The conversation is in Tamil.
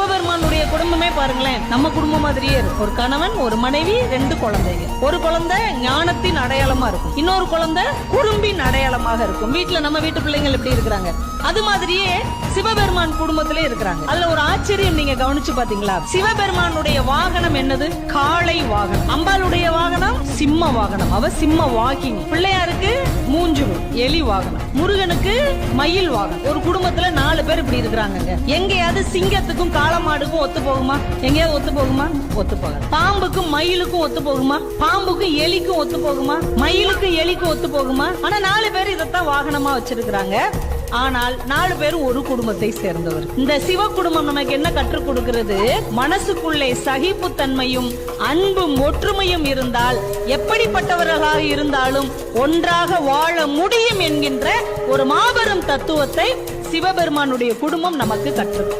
சிவபெருமானுடைய குடும்பமே பாருங்களேன், நம்ம குடும்பம் மாதிரியே இருக்கும். ஒரு கணவன், ஒரு மனைவி, 2 குழந்தைங்க. ஒரு குழந்தை ஞானத்தின் அடையாளமா இருக்கும், இன்னொரு குழந்தை குறும்பின் அடையாளமாக இருக்கும். வீட்டுல நம்ம வீட்டு பிள்ளைங்கள் எப்படி இருக்கிறாங்க, அது மாதிரியே சிவபெருமான் குடும்பத்திலே இருக்கிறாங்க. அதுல ஒரு ஆச்சரியம் நீங்க கவனிச்சு பாத்தீங்களா? சிவபெருமானுடைய வாகனம் என்னது? காளை வாகனம். அம்பாளுடைய வாகனம் சிம்ம வாகனம், அவ சிம்ம வாகினி. பிள்ளையாருக்கு மூஞ்சுரு எலி வாகனம், முருகனுக்கு மயில் வாகனம். ஒரு குடும்பத்துல 4 பேர் இப்படி இருக்கிறாங்க. எங்கேயாவது சிங்கத்துக்கும் காளமாடுக்கும் ஒத்து போகுமா? எங்கேயாவது ஒத்து போகுமா? ஒத்து போகாது. பாம்புக்கும் மயிலுக்கும் ஒத்து போகுமா? பாம்புக்கும் எலிக்கும் ஒத்து போகுமா? மயிலுக்கும் எலிக்கும் ஒத்து போகுமா? ஆனா 4 பேர் இதைத்தான் வாகனமா வச்சிருக்கிறாங்க. ஆனால் 4 பேரும் ஒரு குடும்பத்தை சேர்ந்தவர். இந்த சிவ குடும்பம் நமக்கு என்ன கற்றுக் கொடுக்கிறது? மனசுக்குள்ளே சகிப்புத்தன்மையும் அன்பும் ஒற்றுமையும் இருந்தால் எப்படிப்பட்டவர்களாக இருந்தாலும் ஒன்றாக வாழ முடியும் என்கின்ற ஒரு மாபெரும் தத்துவத்தை சிவபெருமானுடைய குடும்பம் நமக்கு கற்றுக்